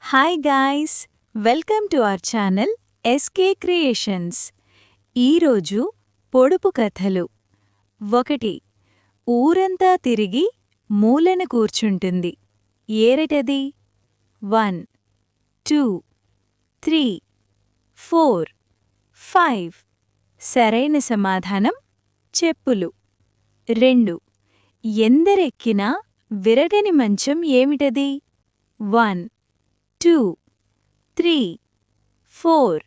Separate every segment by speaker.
Speaker 1: Hi guys, welcome to our channel SK Creations. ఈరోజు పొడుపు కథలు. 1. ఊరంతా తిరిగి మూలన కూర్చుంటుంది. ఏరటది? 1 2 3 4 5. సరైన సమాధానం చెప్పులు. 2. ఎందరెక్కినా విరగని మంచం ఏమిటది? 1 2 3 4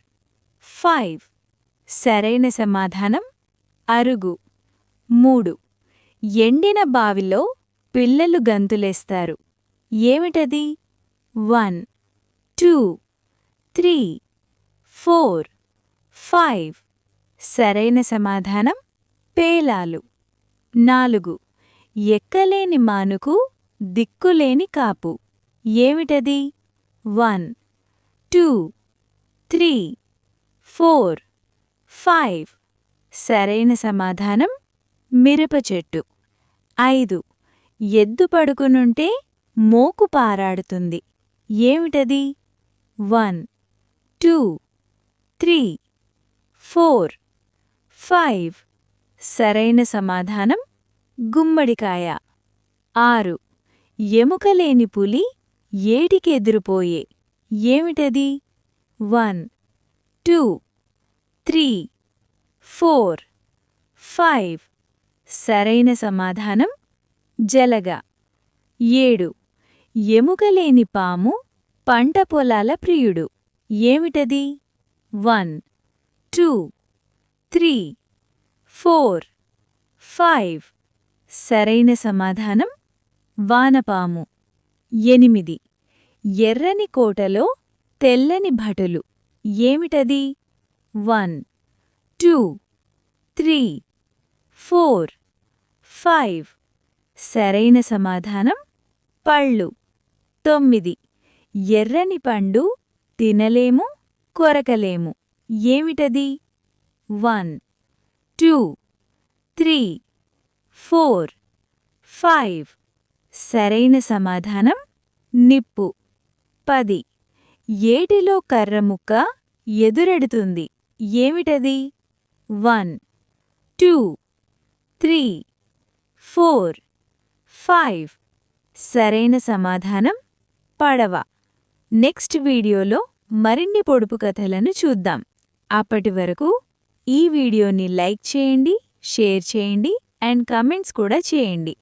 Speaker 1: 5. సరైన సమాధానం అరుగు. 3. ఎండిన బావిలో పిల్లలు గంతులేస్తారు. ఏమిటది? 1 2 3 4 5. సరైన సమాధానం పేలాలు. 4. ఎక్కలేని మానుకు దిక్కులేని కాపు. ఏమిటది? 1 2 3 4 5. సరైన సమాధానం మిరప చెట్టు. 5. ఎద్దు పడుకునుంటే మోకు పారాడుతుంది. ఏమిటది? 1 2 3 4 5. సరైన సమాధానం గుమ్మడికాయ. 6. ఎముకలేని పులి ఏటికెదురుపోయే. ఏమిటది? 1 2 3 4 5. సరైన సమాధానం జలగ. 7. ఎముకలేని పాము పంట పొలాల ప్రియుడు. ఏమిటది? 1 2 3 4 5. సరైన సమాధానం వానపాము. 8. ఎర్రని కోటలో తెల్లని భటులు. ఏమిటది? 1 2 3 4 5. సరైన సమాధానం పళ్ళు. 9. ఎర్రని పండు తినలేము కొరకలేము. ఏమిటది? 1 2 3 4 5. సరైన సమాధానం నిప్పు. 10. ఏటిలో కర్రముక్క ఎదురెడుతుంది. ఏమిటది? 1 2 3 4 5. సరైన సమాధానం పడవ. నెక్స్ట్ వీడియోలో మరిన్ని పొడుపు కథలను చూద్దాం. అప్పటి వరకు ఈ వీడియోని లైక్ చేయండి, షేర్ చేయండి అండ్ కామెంట్స్ కూడా చేయండి.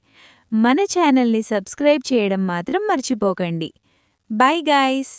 Speaker 1: మన ఛానల్ని సబ్స్క్రైబ్ చేయడం మాత్రం మర్చిపోకండి. By guys.